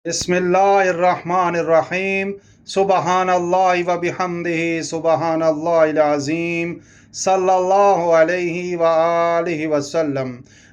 बिस्मिल्लाहिर्रहमानिर्रहीम। सुबहानल्लाहि व बिहम्दिही सुबहानल्लाहिल अज़ीम सल्लल्लाहु अलैहि व आलिहि वसल्लम।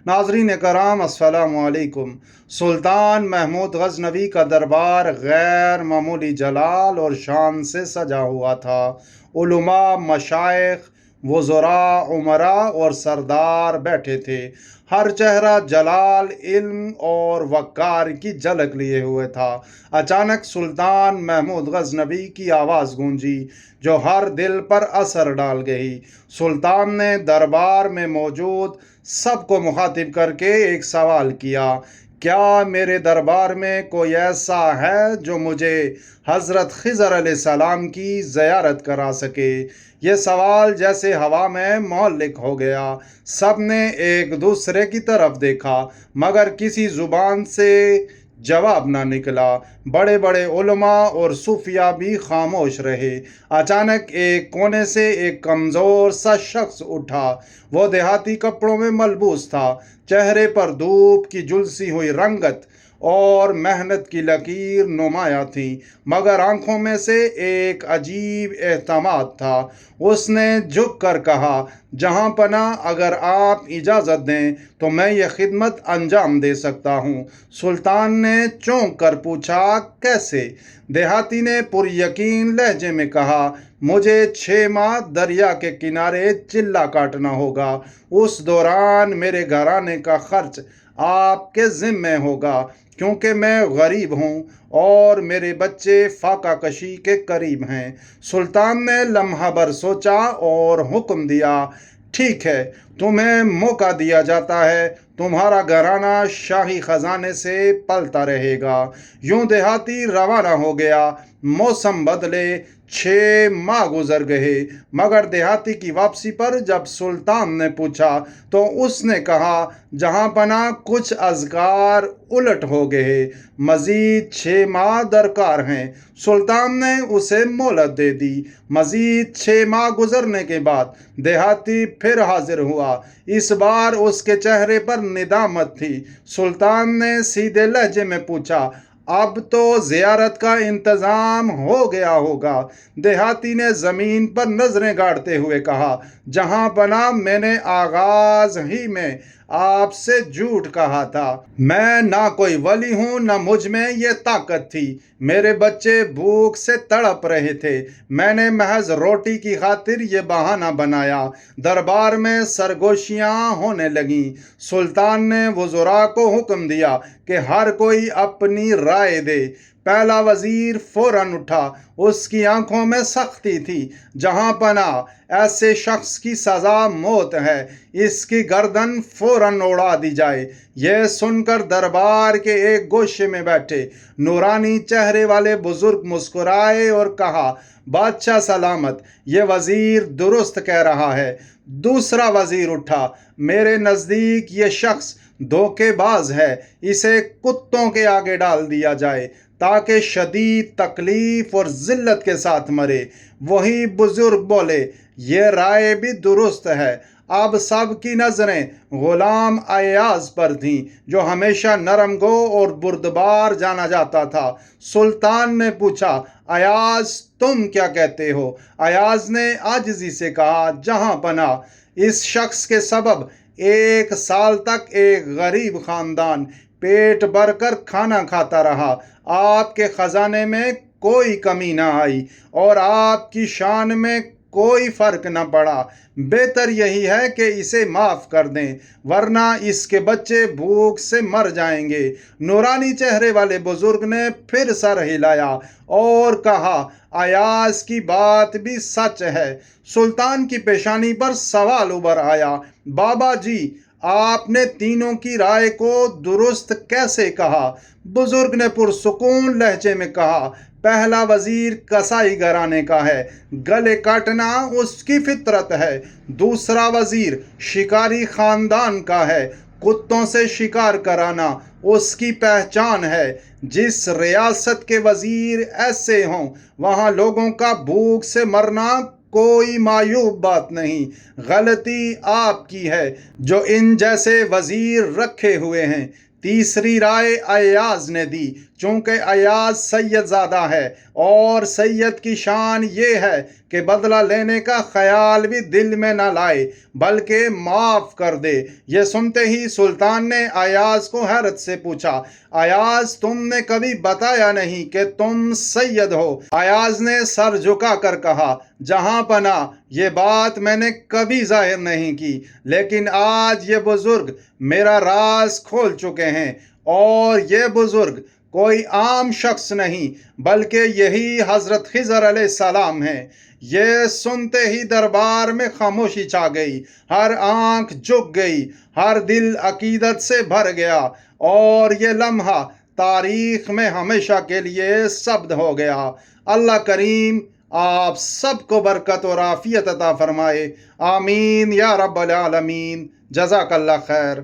नाज़रीन कराम अस्सलामु अलैकुम। सुल्तान महमूद गज़नवी का दरबार गैर मामूली जलाल और शान से सजा हुआ था। उलमा, मशाइख, वज़रा, उमरा और सरदार बैठे थे। हर चेहरा जलाल, इल्म और वक़ार की झलक लिए हुए था। अचानक सुल्तान महमूद गज़नवी की आवाज़ गूंजी जो हर दिल पर असर डाल गई। सुल्तान ने दरबार में मौजूद सबको मुखातिब करके एक सवाल किया, क्या मेरे दरबार में कोई ऐसा है जो मुझे हज़रत ख़िज़र अलैहिस्सलाम की ज़ियारत करा सके? ये सवाल जैसे हवा में मौलिक हो गया। सब ने एक दूसरे की तरफ देखा मगर किसी ज़ुबान से जवाब ना निकला। बड़े बड़े उलमा और सूफिया भी खामोश रहे। अचानक एक कोने से एक कमज़ोर सा शख्स उठा। वो देहाती कपड़ों में मलबूस था। चेहरे पर धूप की झुलसी हुई रंगत और मेहनत की लकीर नुमाया थी, मगर आंखों में से एक अजीब एहतमाद था। उसने झुक कर कहा, जहां पना, अगर आप इजाज़त दें तो मैं ये खिदमत अंजाम दे सकता हूँ। सुल्तान ने चौंक कर पूछा, कैसे? देहाती ने पुरयकीन लहजे में कहा, मुझे 6 माह दरिया के किनारे चिल्ला काटना होगा। उस दौरान मेरे घराने का खर्च आपके ज़िम्मे होगा, क्योंकि मैं गरीब हूँ और मेरे बच्चे फाका कशी के करीब हैं। सुल्तान ने लम्हा भर सोचा और हुक्म दिया, ठीक है, तुम्हें मौका दिया जाता है। तुम्हारा घराना शाही खजाने से पलता रहेगा। यूं देहाती रवाना हो गया। मौसम बदले, 6 माह गुजर गए, मगर देहाती की वापसी पर जब सुल्तान ने पूछा तो उसने कहा, जहां पना, कुछ अज़कार उलट हो गए, मज़ीद 6 माह दरकार हैं। सुल्तान ने उसे मोहलत दे दी। मज़ीद 6 माह गुजरने के बाद देहाती फिर हाजिर हुआ। इस बार उसके चेहरे पर निदामत थी। सुल्तान ने सीधे लहजे में पूछा, अब तो ज़ियारत का इंतज़ाम हो गया होगा? देहाती ने ज़मीन पर नज़रें गाड़ते हुए कहा, जहां पना, मैंने आगाज़ ही में आपसे झूठ कहा था। मैं ना कोई वली हूँ, ना मुझ में ये ताकत थी। मेरे बच्चे भूख से तड़प रहे थे। मैंने महज रोटी की खातिर ये बहाना बनाया। दरबार में सरगोशियाँ होने लगीं। सुल्तान ने वज़रा को हुक्म दिया कि हर कोई अपनी राय दे। पहला वजीर फौरन उठा। उसकी आंखों में सख्ती थी। जहां पना, ऐसे शख्स की सजा मौत है। इसकी गर्दन फौरन उड़ा दी जाए। यह सुनकर दरबार के एक गोशे में बैठे नूरानी चेहरे वाले बुजुर्ग मुस्कुराए और कहा, बादशाह सलामत, ये वजीर दुरुस्त कह रहा है। दूसरा वजीर उठा, मेरे नज़दीक ये शख्स धोखेबाज है। इसे कुत्तों के आगे डाल दिया जाए ताकि शदीद तकलीफ और जिल्लत के साथ मरे। वही बुजुर्ग बोले, ये राय भी दुरुस्त है। अब सब की नजरें गुलाम अयाज पर थीं, जो हमेशा नरमगो और बुर्दबार जाना जाता था। सुल्तान ने पूछा, अयाज, तुम क्या कहते हो? अयाज ने आजिज़ी से कहा, जहां पना, इस शख्स के सबब 1 साल तक एक गरीब खानदान पेट भरकर खाना खाता रहा। आपके खजाने में कोई कमी ना आई और आपकी शान में कोई फर्क न पड़ा। बेहतर यही है कि इसे माफ कर दें, वरना इसके बच्चे भूख से मर जाएंगे। नूरानी चेहरे वाले बुजुर्ग ने फिर सर हिलाया और कहा, अयाज की बात भी सच है। सुल्तान की पेशानी पर सवाल उभर आया, बाबा जी, आपने तीनों की राय को दुरुस्त कैसे कहा? बुजुर्ग ने पुरसुकून लहजे में कहा, पहला वजीर कसाई घराने का है, गले काटना उसकी फितरत है। दूसरा वजीर शिकारी खानदान का है, कुत्तों से शिकार कराना उसकी पहचान है। जिस रियासत के वजीर ऐसे हों, वहां लोगों का भूख से मरना कोई मायूब बात नहीं। गलती आपकी है जो इन जैसे वजीर रखे हुए हैं। तीसरी राय अयाज ने दी, چونکہ ایاز سید زادہ ہے اور سید کی شان یہ ہے کہ بدلہ لینے کا خیال بھی دل میں نہ لائے بلکہ معاف کر دے۔ یہ سنتے ہی سلطان نے ایاز کو حیرت سے پوچھا، ایاز تم نے کبھی بتایا نہیں کہ تم سید ہو؟ ایاز نے سر جھکا کر کہا، جہاں پناہ یہ بات میں نے کبھی ظاہر نہیں کی، لیکن آج یہ بزرگ میرا راز کھول چکے ہیں، اور یہ بزرگ کوئی عام شخص نہیں بلکہ یہی حضرت خضر علیہ السلام ہیں۔ یہ سنتے ہی دربار میں خاموشی چھا گئی، ہر آنکھ جھک گئی، ہر دل عقیدت سے بھر گیا، اور یہ لمحہ تاریخ میں ہمیشہ کے لیے ثبت ہو گیا۔ اللہ کریم آپ سب کو برکت اور عافیت عطا فرمائے، آمین یا رب العالمین۔ جزاک اللہ خیر۔